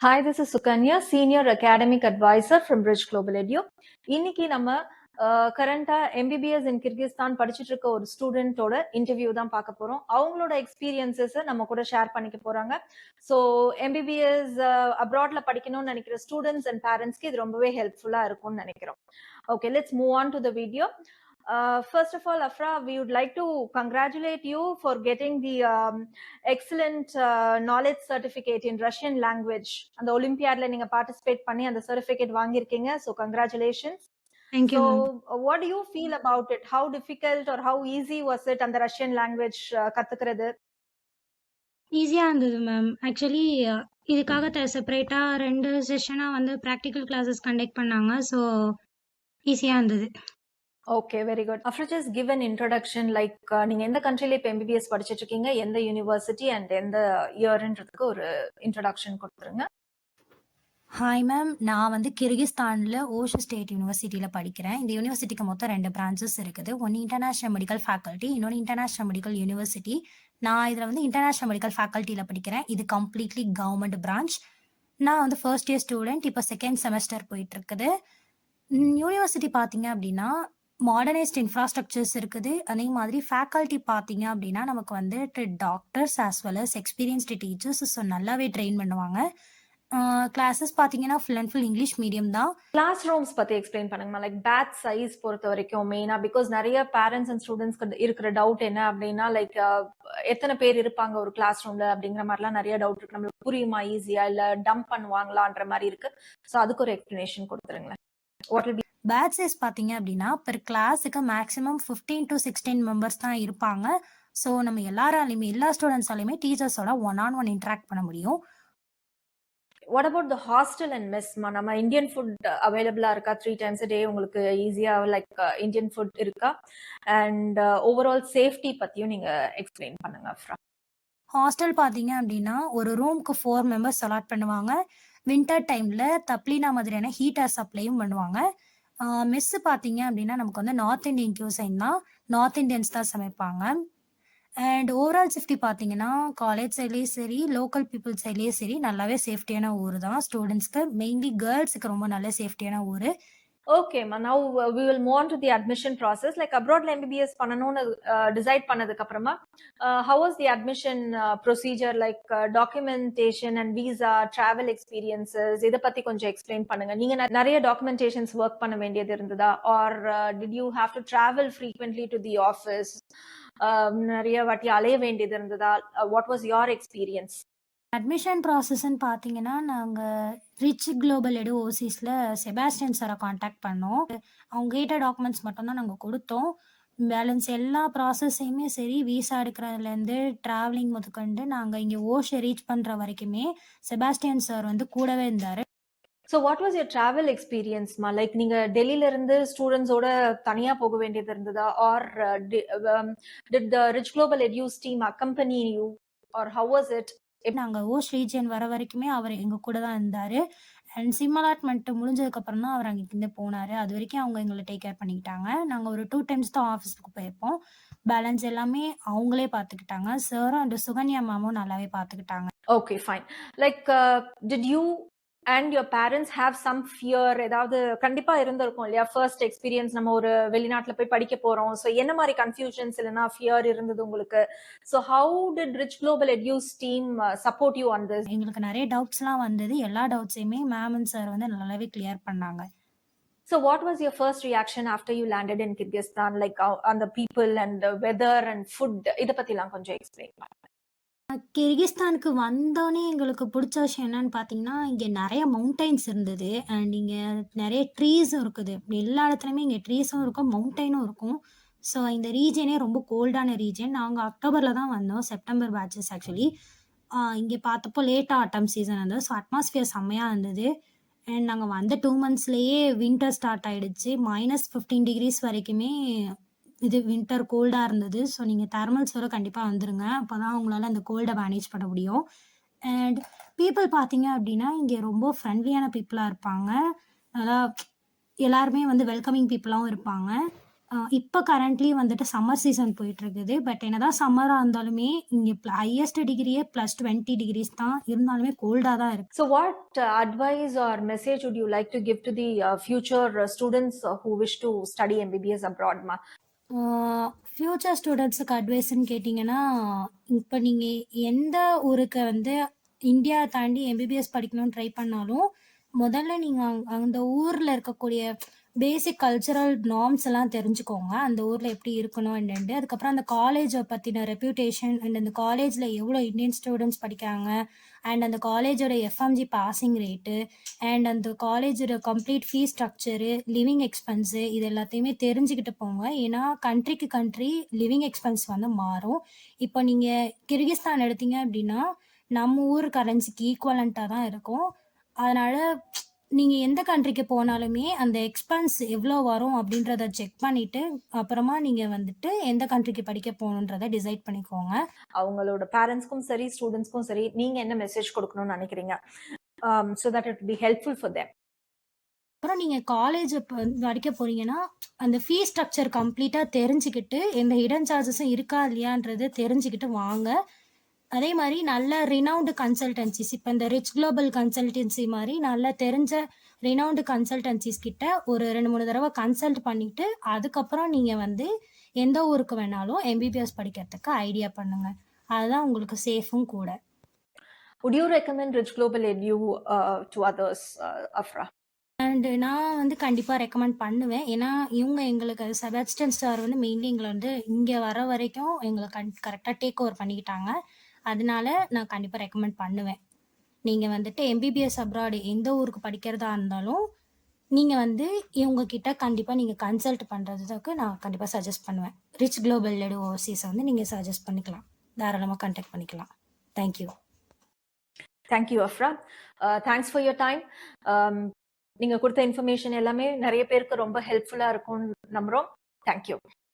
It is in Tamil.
Hi, this is Sukanya, Senior Academic Advisor from Bridge Global Edu. இன்னைக்கு நம்ம கரண்டா எம்பிபிஎஸ் இன் கிர்கிஸ்தான் படிச்சுட்டு இருக்க ஒரு ஸ்டூடெண்டோட இன்டர்வியூ தான் பார்க்க போறோம். அவங்களோட எக்ஸ்பீரியன்சஸ் நம்ம கூட ஷேர் பண்ணிக்க போறாங்க. ஸோ எம்பிபிஎஸ் அப்ராட்ல படிக்கணும்னு நினைக்கிற ஸ்டூடெண்ட்ஸ் அண்ட் பேரண்ட்ஸ்க்கு இது ரொம்பவே ஹெல்ப்ஃபுல்லா இருக்கும்னு நினைக்கிறோம். Okay, let's move on to the video. First of all, Afra, we would like to congratulate you for getting the excellent knowledge certificate in Russian language. And the Olympiad நீங்க participate பண்ணி அந்த certificate வாங்கியிருக்கீங்க. So congratulations. Thank you, So ma'am. what do you feel about it? How difficult or how easy was it அந்த Russian language கத்துக்கிறது? ஈஸியா இருந்தது மேம். ஆக்சுவலி இதுக்காக செப்பரேட்டா 2 செஷனா வந்து பிராக்டிகல் கிளாஸஸ் கண்டக்ட் பண்ணாங்க. ஸோ ஈஸியா இருந்தது. Okay, very good. Afra, just give an introduction, like நீங்க எந்த கண்ட்ரில இப்போ எம்பிபிஎஸ் படிச்சிட்டு இருக்கீங்க, எந்த யூனிவர்சிட்டி அண்ட் எந்த இயர்ன்றதுக்கு ஒரு இன்ட்ரோடக்ஷன் கொடுத்துருங்க. ஹாய் மேம், நான் வந்து கிர்கிஸ்தானில் ஓஷு ஸ்டேட் யூனிவர்சிட்டியில் படிக்கிறேன். இந்த யூனிவர்சிட்டிக்கு மொத்தம் 2 பிரான்ச்சஸ் இருக்குது. ஒன்று இன்டர்நேஷ்னல் மெடிக்கல் ஃபேக்கல்ட்டி, இன்னொன்று இன்டர்நேஷ்னல் மெடிக்கல் யூனிவர்சிட்டி. நான் இதில் வந்து இன்டர்நேஷ்னல் மெடிக்கல் ஃபேக்கல்ட்டியில் படிக்கிறேன். இது கம்ப்ளீட்லி கவர்மெண்ட் பிரான்ச். நான் வந்து ஃபர்ஸ்ட் இயர் ஸ்டூடெண்ட். இப்போ செகண்ட் செமஸ்டர் போயிட்டுருக்குது. யூனிவர்சிட்டி பார்த்தீங்க அப்படின்னா மாடர்னைஸ்ட் இன்ஃப்ராஸ்ட்ரக்சர்ஸ் இருக்குது. அதே மாதிரி ஃபேக்கல்ட்டி பார்த்தீங்க அப்படின்னா நமக்கு வந்துட்டு doctors as well as experienced teachers. So நல்லாவே ட்ரெயின் பண்ணுவாங்க. கிளாஸஸ் பார்த்தீங்கன்னா full and full English medium தான். கிளாஸ் ரூம்ஸ் பத்தி எக்ஸ்பிளைன் பண்ணுங்கம்மா. லைக் பேட்ச் சைஸ் பொறுத்த வரைக்கும் மெயினா, பிகாஸ் நிறைய பேரண்ட்ஸ் அண்ட் ஸ்டூடெண்ட்ஸ்க்கு இருக்கிற டவுட் என்ன அப்படின்னா, லைக் எத்தனை பேர் இருப்பாங்க ஒரு கிளாஸ் ரூம்ல அப்படிங்கிற மாதிரிலாம் நிறைய டவுட் இருக்கு. நம்மளுக்கு புரியுமா ஈஸியா, இல்ல டம்ப் பண்ணுவாங்களான்ற மாதிரி இருக்கு. ஸோ அதுக்கு ஒரு எக்ஸ்பிளனேஷன் கொடுத்துருங்களேன். What will be batch size பார்த்தீங்க அப்படின்னா பெர் கிளாஸுக்கு மேக்ஸிமம் 15 to 16 மெம்பர்ஸ் தான் இருப்பாங்க. ஸோ நம்ம எல்லாராலையுமே எல்லா ஸ்டூடெண்ட்ஸாலையுமே டீச்சர்ஸோட ஒன் இன்ட்ராக்ட் பண்ண முடியும். What about the hostel and மெஸ்மா? நம்ம இந்தியன் ஃபுட் அவைலபிளா இருக்கா? 3 times a day உங்களுக்கு ஈஸியா லைக் இந்தியன் ஃபுட் இருக்கா? அண்ட் ஓவரால் சேஃப்டி பத்தியும் நீங்க எக்ஸ்பிளைன் பண்ணுங்க அஃப்ரா. ஹாஸ்டல் பார்த்தீங்க அப்படின்னா ஒரு ரூமுக்கு 4 மெம்பர்ஸ் அலாட் பண்ணுவாங்க. வின்டர் டைமில் தப்லீனா மாதிரியான ஹீட்டர் சப்ளையும் பண்ணுவாங்க. மெஸ்ஸு பார்த்தீங்க அப்படின்னா நமக்கு வந்து நார்த் இந்தியன் கியூசைன் தான். நார்த் இந்தியன்ஸ் தான் சமைப்பாங்க. அண்ட் ஓவரால் சேஃப்டி பார்த்தீங்கன்னா காலேஜ் சைட்லேயும் சரி, லோக்கல் பீப்புள் சைட்லேயும் சரி நல்லாவே சேஃப்டியான ஊர் தான். ஸ்டூடெண்ட்ஸ்க்கு மெயின்லி கேர்ள்ஸுக்கு ரொம்ப நல்ல சேஃப்டியான ஊர். ஓகே மா, now we will move on to the admission process. Like அப்ராட்ல எம்பிபிஎஸ் பண்ணணும்னு டிசைட் பண்ணதுக்கு அப்புறமா how was the admission procedure? Like documentation and visa, travel experiences, இதை பத்தி கொஞ்சம் எக்ஸ்பிளைன் பண்ணுங்க. நீங்க நிறைய டாக்குமெண்டேஷன்ஸ் ஒர்க் பண்ண வேண்டியது இருந்ததா, or did you have to travel frequently to the office? நிறைய வாட்டி அலைய வேண்டியது இருந்ததா? What was your experience? Admission ப்ராசஸ்ன்னு பார்த்தீங்கன்னா நாங்கள் ரிச் குளோபல் எடு ஓசிஸில் செபாஸ்டியன் சாரை காண்டாக்ட் பண்ணோம். அவங்க கேட்ட டாக்குமெண்ட்ஸ் மட்டும்தான் நாங்கள் கொடுத்தோம். பேலன்ஸ் எல்லா ப்ராசஸையுமே சரி, விசா எடுக்கிறதுலேருந்து ட்ராவலிங் முதற்கொண்டு நாங்கள் இங்கே ஓஷை ரீச் பண்ணுற வரைக்குமே செபாஸ்டியன் சார் வந்து கூடவே இருந்தார். So what was your travel எக்ஸ்பீரியன்ஸ்மா? லைக் நீங்க டெல்லியில இருந்து ஸ்டூடெண்ட்ஸோட தனியா போக வேண்டியது இருந்ததா, or did the Rich Global Edus team accompany you, or how was it? நாங்கள் ஓஷ் ரீஜன் வர வரைக்குமே அவர் எங்கள் கூட தான் இருந்தார். அண்ட் சிம் அலாட்மெண்ட் முடிஞ்சதுக்கப்புறம் தான் அவர் அங்கேருந்து போனார். அது வரைக்கும் அவங்க எங்களை டேக் கேர் பண்ணிக்கிட்டாங்க. நாங்கள் ஒரு 2 times தான் ஆஃபீஸ்க்கு போயிருப்போம். பேலன்ஸ் எல்லாமே அவங்களே பார்த்துக்கிட்டாங்க. சாரும் அண்ட் சுகன்யா மேமும் நல்லாவே பார்த்துக்கிட்டாங்க. Okay, fine. Like did you and your parents have some fear? ஏதாவது கண்டிப்பா இருந்திருக்கும் இல்லையா? ஃபர்ஸ்ட் எக்ஸ்பீரியன்ஸ், நம்ம ஒரு வெளிநாட்டுல போய் படிக்க போறோம். ஸோ என்ன மாதிரி கன்ஃபியூஷன்ஸ் இல்லைன்னா ஃபியர் இருந்தது உங்களுக்கு? So how did Rich Global Edus team support you on this? எங்களுக்கு நிறைய டவுட்ஸ்லாம் வந்தது. எல்லா டவுட்ஸையுமே மேம் அண்ட் சார் வந்து நல்லாவே கிளியர் பண்ணாங்க. So what was your first reaction after you landed in Kyrgyzstan, like on the people and the weather and food? இத பத்திலாம் கொஞ்சம் எக்ஸ்பிளைன் பண்ணுங்க. கிர்கிஸ்தானுக்கு வந்தோடனே எங்களுக்கு பிடிச்ச விஷயம் என்னன்னு பார்த்தீங்கன்னா, இங்கே நிறைய மவுண்டைன்ஸ் இருந்தது. அண்ட் இங்கே நிறைய ட்ரீஸும் இருக்குது. எல்லா இடத்துலையுமே இங்கே ட்ரீஸும் இருக்கும், மவுண்டைனும் இருக்கும். ஸோ இந்த ரீஜனே ரொம்ப கோல்டான ரீஜன். நாங்கள் அக்டோபரில் தான் வந்தோம். September patches actually. இங்கே பார்த்தப்போ லேட்டாக ஆட்டம் சீசன் இருந்தது. ஸோ அட்மாஸ்ஃபியர் செம்மையாக இருந்தது. அண்ட் நாங்கள் வந்த 2 monthsலேயே வின்டர் ஸ்டார்ட் ஆகிடுச்சு. -15 degrees வரைக்குமே இது வின்டர் கோல்டாக இருந்தது. ஸோ நீங்கள் தெர்மல்ஸோட கண்டிப்பாக வந்துருங்க. அப்போ தான் உங்களால் அந்த கோல்டை மேனேஜ் பண்ண முடியும். அண்ட் பீப்புள் பார்த்தீங்க அப்படின்னா இங்கே ரொம்ப ஃப்ரெண்ட்லியான பீப்புளாக இருப்பாங்க. நல்லா எல்லாருமே வந்து வெல்கமிங் பீப்புளாகவும் இருப்பாங்க. இப்ப கரண்ட்லி வந்துட்டு சம்மர் சீசன் போயிட்டுருக்குது. பட் என்னதான் சம்மரா இருந்தாலுமே, இங்க ஹையஸ்ட் டிகிரியே +20 டிகிரிஸ் தான். இருந்தாலுமே கோல்டா தான் இருக்கு. So, what advice or message would you like to give to the future students who wish to study MBBS abroad, ma? Future ஸ்டூடண்ட்ஸுக்கு அட்வைஸ்ன்னு கேட்டிங்கன்னா, இப்ப நீங்க எந்த ஊருக்கு வந்து இந்தியா தாண்டி எம்பிபிஎஸ் படிக்கணும்னு ட்ரை பண்ணாலும், முதல்ல நீங்க அந்த ஊர்ல இருக்கக்கூடிய பேசிக் கல்ச்சரல் நார்ம்ஸ் எல்லாம் தெரிஞ்சுக்கோங்க. அந்த ஊர்ல எப்படி இருக்கணும் என்னன்ட்டு. அதுக்கப்புறம் அந்த காலேஜ பத்தின ரெப்யூட்டேஷன் அண்ட் அந்த காலேஜ்ல எவ்வளோ இந்தியன் ஸ்டூடண்ட்ஸ் படிக்கிறாங்க, அண்ட் அந்த காலேஜோட எஃப்எம்ஜி பாசிங் ரேட்டு, அண்ட் அந்த காலேஜோட complete fees structure, living expense இது எல்லாத்தையுமே தெரிஞ்சுக்கிட்டு போங்க. ஏன்னா கண்ட்ரிக்கு கண்ட்ரி லிவிங் எக்ஸ்பென்ஸ் வந்து மாறும். இப்போ நீங்க கிர்கிஸ்தான் எடுத்தீங்க அப்படின்னா, நம்ம ஊர் கரன்சிக்கு ஈக்குவலன்ட்டா தான் இருக்கும். அதனால நீங்க எந்த கண்ட்ரிக்கு போனாலுமே அந்த எக்ஸ்பென்ஸ் எவ்வளோ வரும் அப்படின்றத செக் பண்ணிட்டு, அப்புறமா நீங்க வந்துட்டு எந்த கண்ட்ரிக்கு படிக்க போகணுன்றத டிசைட் பண்ணிக்கோங்க. அவங்களோட பேரண்ட்ஸ்க்கும் சரி, ஸ்டூடெண்ட்ஸ்க்கும் சரி, நீங்க என்ன மெசேஜ் கொடுக்கணும்னு நினைக்கிறீங்க? So that it will be helpful for them. அப்புறம் நீங்க காலேஜ் படிக்க போறீங்கன்னா, அந்த ஃபீஸ் ஸ்ட்ரக்சர் கம்ப்ளீட்டா தெரிஞ்சுக்கிட்டு, எந்த ஹிடன் சார்ஜஸும் இருக்கா இல்லையான்றத தெரிஞ்சுக்கிட்டு வாங்க. அதே மாரி நல்ல ரினவுண்ட் கன்சல்டன்சிஸ் இப்ப இந்த ரிச் குளோபல் கன்சல்டன்சி மாரி நல்ல தெரிஞ்ச ரினவுண்ட் கன்சல்டன்சிஸ் கிட்ட ஒரு 2, 3 தடவ கன்சல்ட் பண்ணிட்டு, அதுக்கப்புறம் நீங்க வந்து எந்த ஊருக்கு வேணாலும் எம்பிபிஎஸ் படிக்கிறதுக்கு ஐடியா பண்ணுங்க. அதுதான் உங்களுக்கு சேஃபும் கூட. Would you recommend Rich Global Edu to others, Afra? And நான் வந்து கண்டிப்பா ரெக்கமெண்ட் பண்ணுவேன். ஏன்னா, இவங்க எங்களுக்கு செபாஸ்டியன் ஸ்டார் வந்து மெயின்லி எங்கள வந்து இங்க வர வரைக்கும் எங்கள கரெக்ட்டா டேக் ஓவர் பண்ணிக்கிட்டாங்க. அதனால நான் கண்டிப்பா ரெக்கமெண்ட் பண்ணுவேன். நீங்க வந்துட்டு எம்பிபிஎஸ் அப்ராட் எந்த ஊருக்கு படிக்கிறதா இருந்தாலும், நீங்க வந்து இவங்க கிட்ட கண்டிப்பா நீங்க கன்சல்ட் பண்றதுக்கு நான் கண்டிப்பா சஜெஸ்ட் பண்ணுவேன். ரிச் குளோபல் எடு ஓவர்சீஸ வந்து நீங்க சஜெஸ்ட் பண்ணிக்கலாம். தாராளமா கான்டாக்ட் பண்ணிக்கலாம். Thank you. Thank you, Afra. Thanks for your time. நீங்க கொடுத்த இன்ஃபர்மேஷன் எல்லாமே நிறைய பேருக்கு ரொம்ப ஹெல்ப்ஃபுல்லா இருக்கும்னு நம்புறோம். Thank you.